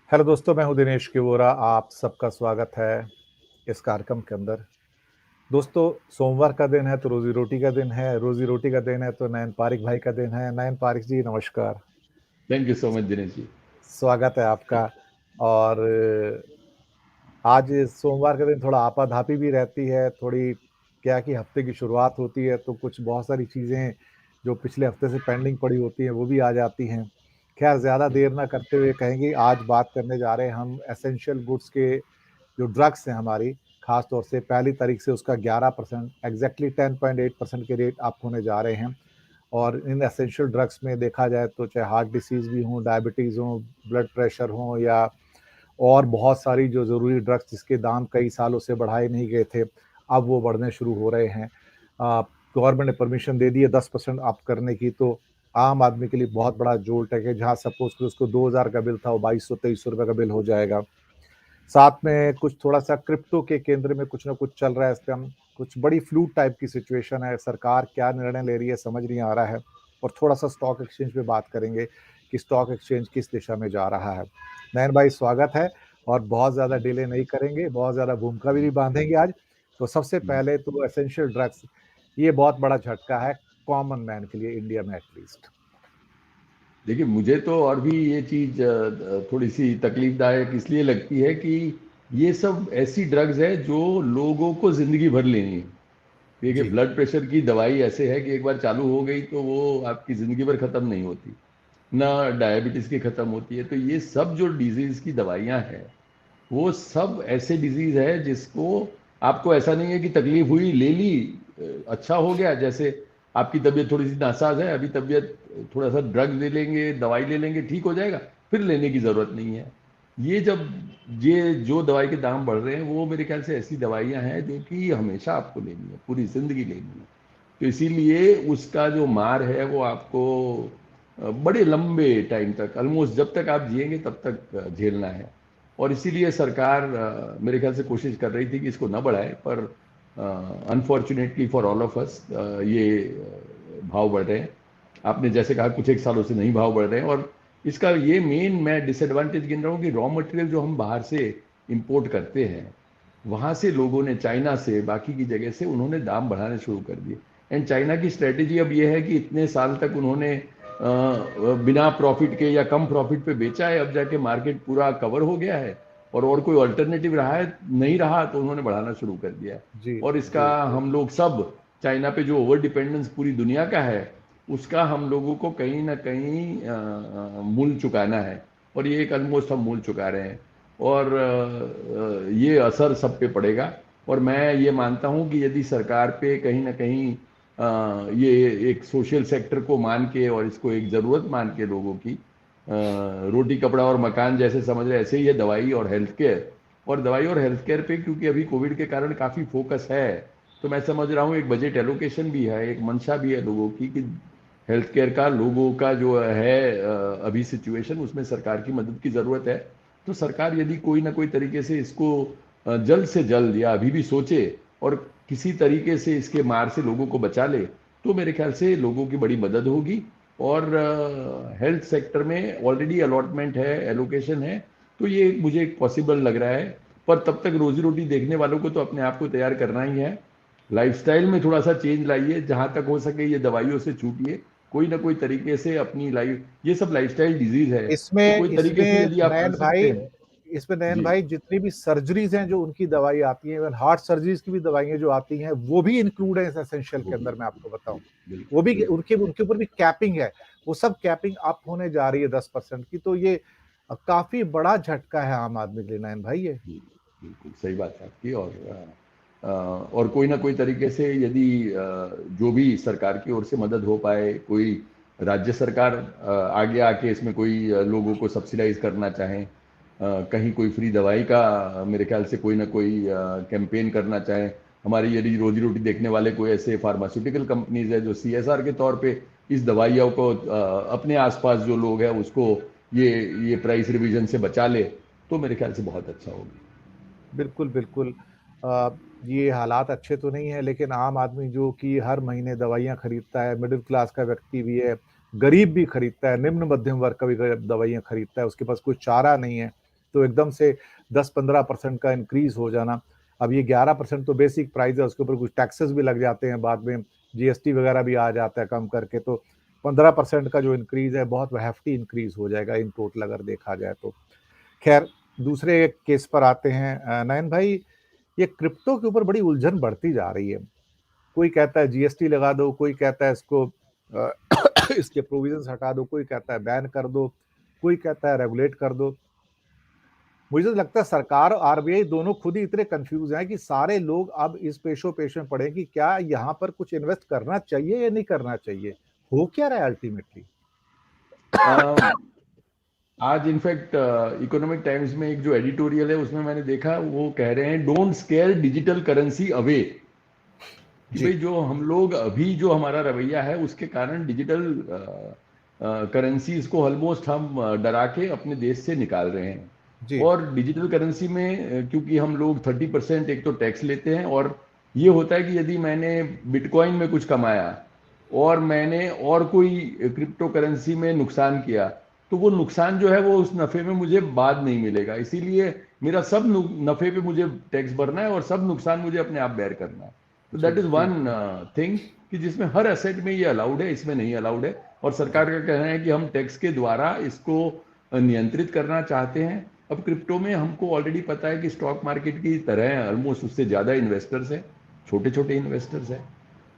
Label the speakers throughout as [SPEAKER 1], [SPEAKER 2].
[SPEAKER 1] Hello दोस्तों, मैं हूं दिनेश किवोरा। आप सबका स्वागत है इस कार्यक्रम के अंदर। दोस्तों, सोमवार का दिन है तो रोजी रोटी का दिन है, रोजी रोटी का दिन है तो नयन पारिक भाई का दिन है। नयन पारिक जी, नमस्कार।
[SPEAKER 2] Thank you so much Dinesh ji.
[SPEAKER 1] स्वागत है आपका। और आज सोमवार का दिन थोड़ा आपाधापी भी रहती है थोड़ी। क्या कि हफ्ते की शुरुआत होती है तो कुछ बहुत सारी चीज़ें जो पिछले हफ्ते से पेंडिंग पड़ी होती हैं वो भी आ जाती हैं। खैर, ज़्यादा देर ना करते हुए कहेंगे, आज बात करने जा रहे हैं हम एसेंशियल गुड्स के जो ड्रग्स हैं हमारी। खास तौर से पहली तारीख से उसका 11% एग्जैक्टली 10.8% के रेट अप होने जा रहे हैं। और इन एसेंशियल ड्रग्स में देखा जाए तो चाहे हार्ट डिसीज़ भी हो, डायबिटीज़ हो, ब्लड प्रेशर हो, या और बहुत सारी जो ज़रूरी ड्रग्स जिसके दाम कई सालों से बढ़ाए नहीं गए थे, अब वो बढ़ने शुरू हो रहे हैं। गवर्नमेंट ने परमिशन दे दी है 10% अप करने की, तो आम आदमी के लिए बहुत बड़ा जोल्ट है कि जहाँ सपोज़ करो उसको 2000 का बिल था, वो 2200-2300 रुपए का बिल हो जाएगा। साथ में कुछ थोड़ा-सा क्रिप्टो के केंद्र में कुछ ना कुछ चल रहा है इस टाइम। कुछ बड़ी फ्लूड टाइप की सिचुएशन है, सरकार क्या निर्णय ले रही है समझ नहीं आ रहा है। और थोड़ा-सा स्टॉक एक्सचेंज पे बात करेंगे कि स्टॉक एक्सचेंज किस दिशा में जा रहा है। नयन भाई, स्वागत है। और बहुत ज़्यादा डिले नहीं करेंगे, बहुत ज़्यादा भूमिका भी नहीं बाँधेंगे आज। तो सबसे पहले तो एसेंशियल ड्रग्स, ये बहुत बड़ा झटका है कॉमन मैन के लिए, इंडिया में एट लीस्ट।
[SPEAKER 2] देखिए, मुझे तो और भी ये चीज़ थोड़ी सी तकलीफदायक इसलिए लगती है कि ये सब ऐसी ड्रग्स है जो लोगों को ज़िंदगी भर लेनी है। देखिए,
[SPEAKER 1] जी,
[SPEAKER 2] ब्लड प्रेशर की दवाई ऐसे है कि एक बार चालू हो गई तो वो आपकी ज़िंदगी भर ख़त्म नहीं होती, ना डायबिटीज़ की ख़त्म होती है। तो ये सब जो डिजीज़ की दवाइयाँ हैं, वो सब ऐसे डिजीज है जिसको आपको ऐसा नहीं है कि तकलीफ हुई ले ली, अच्छा हो गया। जैसे आपकी तबीयत थोड़ी सी नासाज है, अभी तबीयत थोड़ा सा ड्रग ले लेंगे, दवाई ले लेंगे, ठीक हो जाएगा, फिर लेने की जरूरत नहीं है। ये जब ये जो दवाई के दाम बढ़ रहे हैं वो मेरे ख्याल से ऐसी दवाइयां हैं जो कि हमेशा आपको लेनी है, पूरी जिंदगी लेनी है। तो इसीलिए उसका जो मार है वो आपको बड़े लंबे टाइम तक, ऑलमोस्ट जब तक आप जिएंगे तब तक झेलना है। और इसीलिए सरकार मेरे ख्याल से कोशिश कर रही थी कि इसको ना बढ़ाए, पर unfortunately for all of us ये भाव बढ़ रहे हैं। आपने जैसे कहा कुछ एक सालों से नहीं भाव बढ़ रहे हैं, और इसका ये मेन मैं डिसएडवांटेज गिन रहा हूँ कि रॉ मटेरियल जो हम बाहर से इंपोर्ट करते हैं, वहाँ से लोगों ने, चाइना से, बाकी की जगह से उन्होंने दाम बढ़ाने शुरू कर दिए। एंड चाइना की स्ट्रेटेजी अब ये है कि इतने साल तक उन्होंने बिना प्रॉफिट के या कम प्रॉफिट पे बेचा है, अब जाके मार्केट पूरा कवर हो गया है और कोई अल्टरनेटिव रहा है नहीं रहा, तो उन्होंने बढ़ाना शुरू कर दिया है।
[SPEAKER 1] जी,
[SPEAKER 2] और
[SPEAKER 1] जी,
[SPEAKER 2] इसका
[SPEAKER 1] जी।
[SPEAKER 2] हम लोग सब, चाइना पे जो ओवर डिपेंडेंस पूरी दुनिया का है, उसका हम लोगों को कहीं ना कहीं मूल चुकाना है। और ये एक ऑलमोस्ट हम मूल चुका रहे हैं। और ये असर सब पे पड़ेगा। और मैं ये मानता हूँ कि यदि सरकार पे कहीं ना कहीं ये एक सोशल सेक्टर को मान के और इसको एक ज़रूरत मान के लोगों की, रोटी कपड़ा और मकान जैसे समझ रहे, ऐसे ही है दवाई और हेल्थ केयर। और दवाई और हेल्थ केयर पे क्योंकि अभी कोविड के कारण काफ़ी फोकस है, तो मैं समझ रहा हूँ एक बजट एलोकेशन भी है, एक मंशा भी है लोगों की कि हेल्थ केयर का लोगों का जो है अभी सिचुएशन, उसमें सरकार की मदद की ज़रूरत है। तो सरकार यदि कोई ना कोई तरीके से इसको जल्द से जल्द या अभी भी सोचे और किसी तरीके से इसके मार से लोगों को बचा ले, तो मेरे ख्याल से लोगों की बड़ी मदद होगी। और हेल्थ सेक्टर में ऑलरेडी अलॉटमेंट है, एलोकेशन है, तो ये मुझे एक पॉसिबल लग रहा है। पर तब तक रोजी रोटी देखने वालों को तो अपने आप को तैयार करना ही है। लाइफस्टाइल में थोड़ा सा चेंज लाइए, जहां तक हो सके ये दवाइयों से छूटिए, कोई ना कोई तरीके से अपनी लाइफ, ये सब लाइफस्टाइल डिजीज है, तो
[SPEAKER 1] इसमें
[SPEAKER 2] कोई तरीके से
[SPEAKER 1] इसमें
[SPEAKER 2] यदि आप कर
[SPEAKER 1] नयन
[SPEAKER 2] सकते
[SPEAKER 1] भाई
[SPEAKER 2] हैं।
[SPEAKER 1] इसमें नयन
[SPEAKER 2] जी,
[SPEAKER 1] भाई, जितनी भी सर्जरीज हैं जो उनकी दवाई आती हैं, इवन हार्ट सर्जरीज की भी दवाइयां जो आती हैं, वो भी इंक्लूड है इस एसेंशियल
[SPEAKER 2] वो
[SPEAKER 1] के
[SPEAKER 2] भी,
[SPEAKER 1] अंदर। मैं आपको बताऊं, वो
[SPEAKER 2] बिल्कुल
[SPEAKER 1] भी
[SPEAKER 2] बिल्कुल।
[SPEAKER 1] उनके उनके ऊपर भी कैपिंग है। वो सब कैपिंग अप होने जा रही है 10% की। तो ये काफी बड़ा झटका है आम आदमी के लिए, नयन भाई ये।
[SPEAKER 2] जी, बिल्कुल सही बात है आपकी। और कोई ना कोई तरीके से यदि जो भी सरकार की ओर से मदद हो पाए, कोई राज्य सरकार आगे आके इसमें कोई लोगों को सब्सिडाइज करना चाहे, कहीं कोई फ्री दवाई का मेरे ख्याल से कोई ना कोई कैंपेन करना चाहे, हमारी यदि रोजी रोटी देखने वाले कोई ऐसे फार्मास्यूटिकल कंपनीज है जो सीएसआर के तौर पे इस दवाइयों को अपने आसपास जो लोग हैं उसको ये ये प्राइस रिवीजन से बचा ले, तो मेरे ख्याल से बहुत अच्छा होगा।
[SPEAKER 1] बिल्कुल, बिल्कुल। अ, ये हालात अच्छे तो नहीं है, लेकिन आम आदमी जो कि हर महीने दवाइयाँ खरीदता है, मिडिल क्लास का व्यक्ति भी है, गरीब भी खरीदता है, निम्न मध्यम वर्ग का भी दवाइयाँ खरीदता है, उसके पास कोई चारा नहीं है। तो एकदम से 10-15% का इंक्रीज हो जाना। अब ये 11% तो बेसिक प्राइस है, उसके ऊपर कुछ टैक्सेस भी लग जाते हैं, बाद में जीएसटी वगैरह भी आ जाता है कम करके, तो 15% का जो इंक्रीज है बहुत हेफ्टी इंक्रीज हो जाएगा इन टोटल अगर देखा जाए तो। खैर, दूसरे केस पर आते हैं। नयन भाई, ये क्रिप्टो के ऊपर बड़ी उलझन बढ़ती जा रही है। कोई कहता है जीएसटी लगा दो, कोई कहता है इसको अ, इसके प्रोविजंस हटा दो, कोई कहता है बैन कर दो, कोई कहता है रेगुलेट कर दो। मुझे तो लगता है सरकार और आरबीआई दोनों खुद ही इतने कंफ्यूज हैं कि सारे लोग अब इस पेशो पेश में पड़े कि क्या यहाँ पर कुछ इन्वेस्ट करना चाहिए या नहीं करना चाहिए। हो क्या रहा है अल्टीमेटली?
[SPEAKER 2] आज इनफैक्ट इकोनॉमिक टाइम्स में एक जो एडिटोरियल है उसमें मैंने देखा, वो कह रहे हैं don't square digital currency away. कि भाई
[SPEAKER 1] जी,
[SPEAKER 2] जो हम लोग अभी जो हमारा रवैया है उसके कारण डिजिटल करेंसीज को ऑलमोस्ट हम डरा के अपने देश से निकाल रहे हैं।
[SPEAKER 1] जी,
[SPEAKER 2] और डिजिटल करेंसी में क्योंकि हम लोग 30% एक तो टैक्स लेते हैं, और ये होता है कि यदि मैंने बिटकॉइन में कुछ कमाया और मैंने और कोई क्रिप्टो करेंसी में नुकसान किया, तो वो नुकसान जो है वो उस नफे में मुझे बाद नहीं मिलेगा। इसीलिए मेरा सब नफे पे मुझे टैक्स भरना है और सब नुकसान मुझे अपने आप बेयर करना है। तो
[SPEAKER 1] जी,
[SPEAKER 2] दैट इज
[SPEAKER 1] जी,
[SPEAKER 2] वन थिंग कि जिसमें हर एसेट में ये अलाउड है, इसमें नहीं अलाउड है। और सरकार
[SPEAKER 1] जी,
[SPEAKER 2] का कहना है कि हम टैक्स के द्वारा इसको नियंत्रित करना चाहते हैं। अब क्रिप्टो में हमको ऑलरेडी पता है कि स्टॉक मार्केट की तरह ऑलमोस्ट उससे ज़्यादा इन्वेस्टर्स हैं, छोटे छोटे इन्वेस्टर्स हैं।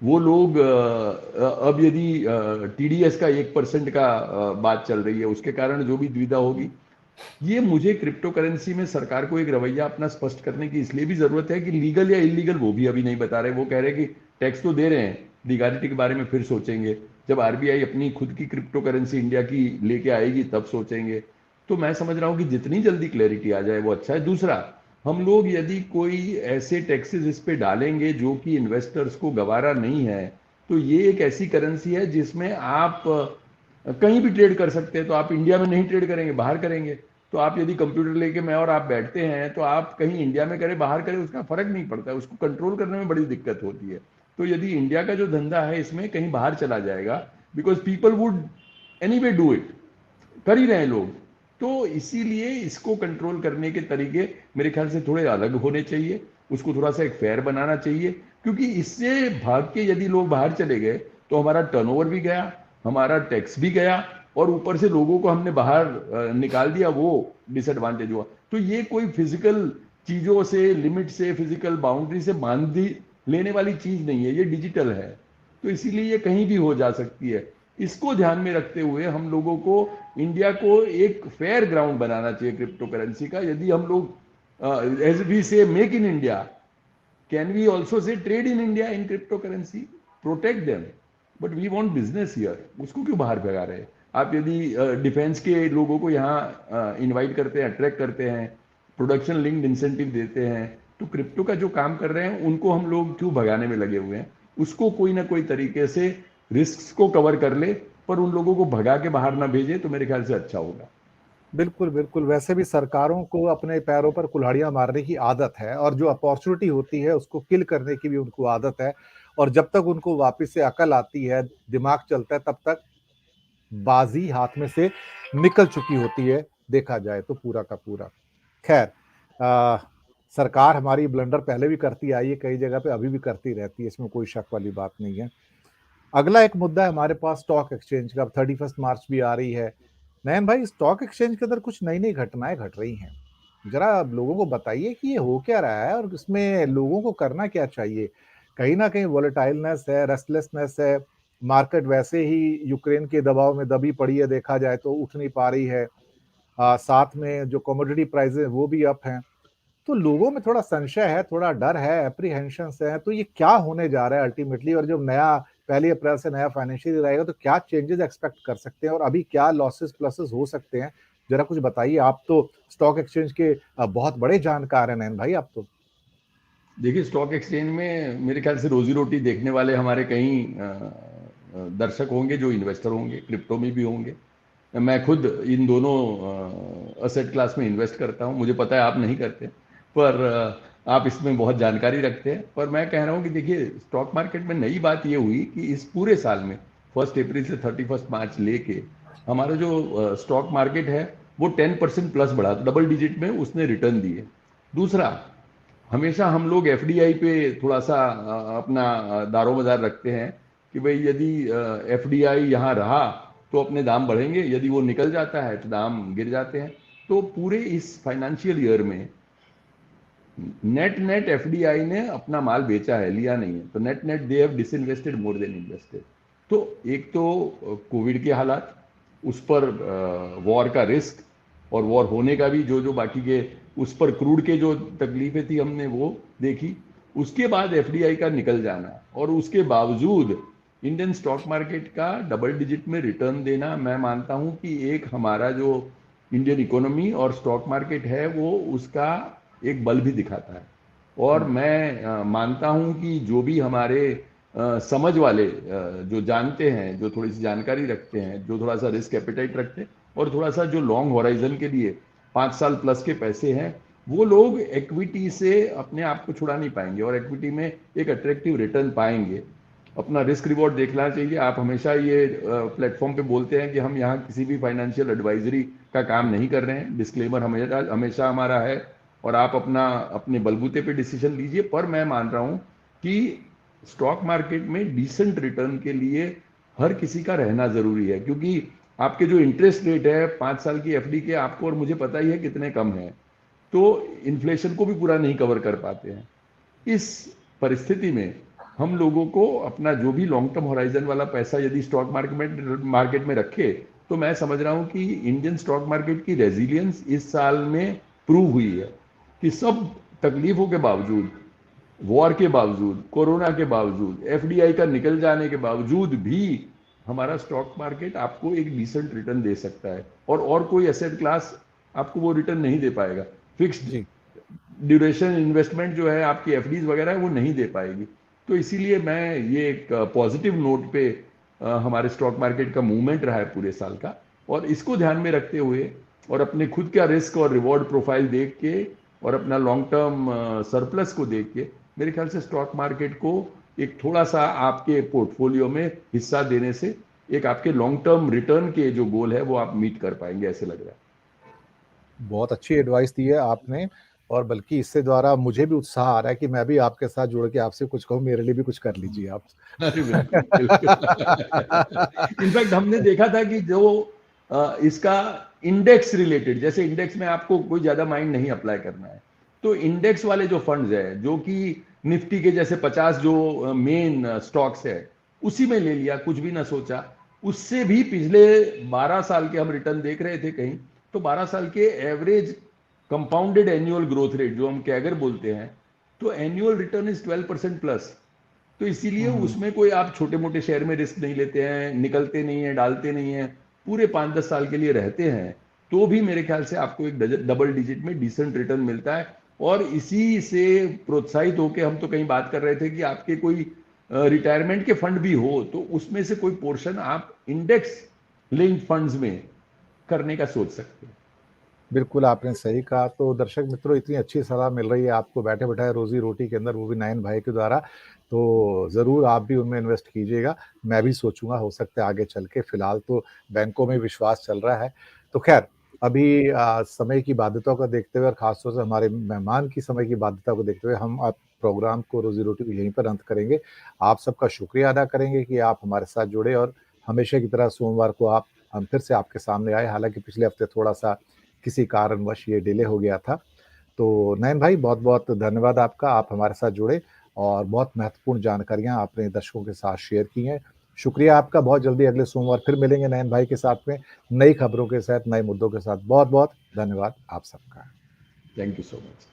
[SPEAKER 2] वो लोग अब यदि टीडीएस का 1% का बात चल रही है, उसके कारण जो भी दुविधा होगी, ये मुझे क्रिप्टो करेंसी में सरकार को एक रवैया अपना स्पष्ट करने की इसलिए भी जरूरत है कि लीगल या इलीगल वो भी अभी नहीं बता रहे। वो कह रहे हैं कि टैक्स तो दे रहे हैं, लीगलिटी के बारे में फिर सोचेंगे, जब आरबीआई अपनी खुद की क्रिप्टो करेंसी इंडिया की लेके आएगी तब सोचेंगे। तो मैं समझ रहा हूँ कि जितनी जल्दी क्लैरिटी आ जाए वो अच्छा है। दूसरा, हम लोग यदि कोई ऐसे टैक्सेस इस पे डालेंगे जो कि इन्वेस्टर्स को गवारा नहीं है, तो ये एक ऐसी करेंसी है जिसमें आप कहीं भी ट्रेड कर सकते हैं। तो आप इंडिया में नहीं ट्रेड करेंगे, बाहर करेंगे। तो आप यदि कंप्यूटर लेके मैं और आप बैठते हैं, तो आप कहीं इंडिया में करें बाहर करें उसका फर्क नहीं पड़ता है, उसको कंट्रोल करने में बड़ी दिक्कत होती है। तो यदि इंडिया का जो धंधा है इसमें कहीं बाहर चला जाएगा, because people would any way do it, कर ही रहे हैं लोग। तो इसीलिए इसको कंट्रोल करने के तरीके मेरे ख्याल से थोड़े अलग होने चाहिए, उसको थोड़ा सा एक फेयर बनाना चाहिए। क्योंकि इससे भाग के यदि लोग बाहर चले गए तो हमारा टर्नओवर भी गया, हमारा टैक्स भी गया, और ऊपर से लोगों को हमने बाहर निकाल दिया, वो डिसएडवांटेज हुआ। तो ये कोई फिजिकल चीजों से, लिमिट से, फिजिकल बाउंड्री से बांध लेने वाली चीज नहीं है, ये डिजिटल है। तो इसीलिए ये कहीं भी हो जा सकती है। इसको ध्यान में रखते हुए हम लोगों को इंडिया को एक फेयर ग्राउंड बनाना चाहिए क्रिप्टो करेंसी का। यदि हम लोग as we say make in India, can we also say trade in India in crypto currency, protect them, but we want business here. उसको क्यों बाहर भगा रहे हैं? आप यदि डिफेंस के लोगों को यहाँ इनवाइट करते हैं, अट्रैक्ट करते हैं, प्रोडक्शन लिंक्ड इंसेंटिव देते हैं, तो क्रिप्टो का जो काम कर रहे हैं उनको हम लोग क्यों भगाने में लगे हुए हैं? उसको कोई ना कोई तरीके से रिस्क को कवर कर ले, पर उन लोगों को भगा के बाहर ना भेजे, तो मेरे ख्याल से अच्छा होगा।
[SPEAKER 1] बिल्कुल, बिल्कुल। वैसे भी सरकारों को अपने पैरों पर कुल्हाड़ियाँ मारने की आदत है और जो अपॉर्च्युनिटी होती है उसको किल करने की भी उनको आदत है। और जब तक उनको वापस से अकल आती है, दिमाग चलता है, तब तक बाजी हाथ में से निकल चुकी होती है, देखा जाए तो पूरा का पूरा। खैर, अ, सरकार हमारी ब्लंडर पहले भी करती आई है कई जगह पे, अभी भी करती रहती है, इसमें कोई शक वाली बात नहीं है। अगला एक मुद्दा है हमारे पास स्टॉक एक्सचेंज का। अब 31 मार्च भी आ रही है। नयन भाई, स्टॉक एक्सचेंज के अंदर कुछ नई-नई घटनाएँ घट रही हैं। ज़रा आप लोगों को बताइए कि ये हो क्या रहा है और इसमें लोगों को करना क्या चाहिए? कहीं न कहीं वोलेटाइलनेस है, रेस्टलेसनेस है, मार्केट वैसे ही यूक्रेन के दबाव में दबी पड़ी है, देखा जाए तो उठ नहीं पा रही है। साथ में जो कमोडिटी प्राइसेज़ वो भी अप हैं। तो लोगों में थोड़ा संशय है, थोड़ा डर है, एप्रीहेंशन्स है, तो ये क्या होने जा रहा है अल्टीमेटली? और जब नया 1 अप्रैल से नया फाइनेंशियल ईयर आएगा तो क्या चेंजेस एक्सपेक्ट कर सकते हैं और अभी क्या लॉसेस प्लसेस हो सकते हैं? ज़रा कुछ बताइए। आप तो स्टॉक एक्सचेंज के बहुत बड़े जानकार हैं नयन भाई, आप तो।
[SPEAKER 2] देखिए, स्टॉक एक्सचेंज में मेरे ख्याल से रोजी रोटी देखने वाले हमारे कई दर्शक होंगे जो इन्वेस्टर होंगे, क्रिप्टो में भी होंगे। मैं खुद इन दोनों असेट क्लास में इन्वेस्ट करता हूं, मुझे पता है आप नहीं करते, पर आप इसमें बहुत जानकारी रखते हैं। पर मैं कह रहा हूं कि देखिए, स्टॉक मार्केट में नई बात ये हुई कि इस पूरे साल में 1 अप्रैल से 31 मार्च लेके हमारा जो स्टॉक मार्केट है वो 10% प्लस बढ़ा, डबल डिजिट में उसने रिटर्न दिए। दूसरा, हमेशा हम लोग एफडीआई पे थोड़ा सा अपना दारोमदार रखते हैं कि भाई यदि एफडीआई यहाँ रहा तो अपने दाम बढ़ेंगे, यदि वो निकल जाता है तो दाम गिर जाते हैं। तो पूरे इस फाइनेंशियल ईयर में नेट नेट एफडीआई ने अपना माल बेचा है, लिया नहीं है। तो net net they have disinvested more than invested. तो एक तो कोविड के हालात, उस पर वॉर का रिस्क, और वॉर होने का भी जो जो बाकी के उस पर क्रूड के जो तकलीफें थी हमने वो देखी। उसके बाद एफडीआई का निकल जाना, और उसके बावजूद इंडियन स्टॉक मार्केट का डबल डिजिट में रिटर्न देना, मैं मानता हूं कि एक हमारा जो इंडियन इकोनॉमी और स्टॉक मार्केट है वो उसका एक बल भी दिखाता है। और मैं मानता हूं कि जो भी हमारे समझ वाले जो जानते हैं, जो थोड़ी सी जानकारी रखते हैं, जो थोड़ा सा रिस्क एपेटाइट रखते हैं, और थोड़ा सा जो लॉन्ग होराइजन के लिए 5 साल प्लस के पैसे हैं, वो लोग इक्विटी से अपने आप को छुड़ा नहीं पाएंगे और इक्विटी में एक अट्रैक्टिव रिटर्न पाएंगे। अपना रिस्क रिवॉर्ड देखना चाहिए। आप हमेशा ये प्लेटफॉर्म पे बोलते हैं कि हम यहाँ किसी भी फाइनेंशियल एडवाइजरी का काम नहीं कर रहे हैं, डिस्क्लेमर हमेशा हमेशा हमारा है, और आप अपना अपने बलबूते पे डिसीजन लीजिए। पर मैं मान रहा हूँ कि स्टॉक मार्केट में डिसेंट रिटर्न के लिए हर किसी का रहना जरूरी है, क्योंकि आपके जो इंटरेस्ट रेट है 5 साल की एफडी के, आपको और मुझे पता ही है कितने कम है, तो इन्फ्लेशन को भी पूरा नहीं कवर कर पाते हैं। इस परिस्थिति में हम लोगों को अपना जो भी लॉन्ग टर्म होराइजन वाला पैसा यदि स्टॉक मार्केट में रखे, तो मैं समझ रहा हूं कि इंडियन स्टॉक मार्केट की रेजिलियंस इस साल में प्रूव हुई है कि सब तकलीफों के बावजूद, वॉर के बावजूद, कोरोना के बावजूद, एफडीआई का निकल जाने के बावजूद भी हमारा स्टॉक मार्केट आपको एक डिसेंट रिटर्न दे सकता है, और कोई एसेट क्लास आपको वो रिटर्न नहीं दे पाएगा। फिक्स्ड
[SPEAKER 1] जी।
[SPEAKER 2] ड्यूरेशन इन्वेस्टमेंट जो है आपकी एफडीज वगैरह है वो नहीं दे पाएगी। तो इसीलिए मैं ये एक पॉजिटिव नोट पे हमारे स्टॉक मार्केट का मूवमेंट रहा है पूरे साल का, और इसको ध्यान में रखते हुए और अपने खुद का रिस्क और रिवॉर्ड प्रोफाइल देख के और अपना लॉन्ग टर्म सरप्लस को देख के मेरे ख्याल से स्टॉक मार्केट को एक थोड़ा सा आपके पोर्टफोलियो में हिस्सा देने से एक आपके लॉन्ग टर्म रिटर्न के जो गोल है वो आप मीट कर पाएंगे, ऐसे लग रहा है।
[SPEAKER 1] बहुत अच्छी एडवाइस दी है आपने, और बल्कि इससे द्वारा मुझे भी उत्साह आ रहा है कि मैं भी आपके साथ जुड़ के आपसे कुछ कहूँ, मेरे लिए भी कुछ कर लीजिए आप।
[SPEAKER 2] अरे बिल्कुल बिल्कुल। इनफैक्ट हमने देखा था कि जो इसका इंडेक्स रिलेटेड, जैसे इंडेक्स में आपको कोई ज्यादा माइंड नहीं अप्लाई करना है, तो इंडेक्स वाले जो फंड्स है जो कि निफ्टी के जैसे 50 जो मेन स्टॉक्स है उसी में ले लिया, कुछ भी ना सोचा, उससे भी पिछले 12 साल के हम रिटर्न देख रहे थे कहीं, तो 12 साल के average compounded annual growth rate जो हम कैगर बोलते हैं, तो एनुअल रिटर्न इज 12% प्लस। तो इसीलिए उसमें कोई आप छोटे मोटे शेयर में रिस्क नहीं लेते हैं, निकलते नहीं है, डालते नहीं है, पूरे 5-10 साल के लिए रहते हैं, तो भी मेरे ख्याल से आपको एक डबल डिजिट में डिसेंट रिटर्न मिलता है। और इसी से प्रोत्साहित होकर हम तो कहीं बात कर रहे थे कि आपके कोई रिटायरमेंट के फंड भी हो तो उसमें से कोई पोर्शन आप इंडेक्स लिंक्ड फंड्स में करने का सोच सकते हैं।
[SPEAKER 1] बिल्कुल आपने सही कहा। तो दर्शक मित्रों, इतनी अच्छी सलाह मिल रही है आपको बैठे बैठाए रोजी रोटी के अंदर, वो भी नयन भाई के द्वारा, तो ज़रूर आप भी उनमें इन्वेस्ट कीजिएगा। मैं भी सोचूंगा, हो सकता है आगे चल के। फिलहाल तो बैंकों में विश्वास चल रहा है। तो खैर, अभी समय की बाध्यता को देखते हुए और खासतौर से हमारे मेहमान की समय की बाध्यता को देखते हुए हम आप प्रोग्राम को रोजी रोटी को यहीं पर अंत करेंगे। आप सबका शुक्रिया अदा करेंगे कि आप हमारे साथ जुड़े, और हमेशा की तरह सोमवार को हम फिर से आपके सामने आए। हालांकि पिछले हफ्ते थोड़ा सा किसी कारणवश ये डिले हो गया था। तो नयन भाई, बहुत-बहुत धन्यवाद आपका, आप हमारे साथ जुड़े और बहुत महत्वपूर्ण जानकारियाँ आपने दर्शकों के साथ शेयर की हैं। शुक्रिया आपका। बहुत जल्दी अगले सोमवार फिर मिलेंगे नयन भाई के साथ में, नई खबरों के साथ, नए मुद्दों के साथ। बहुत-बहुत धन्यवाद आप सबका।
[SPEAKER 2] Thank you so much.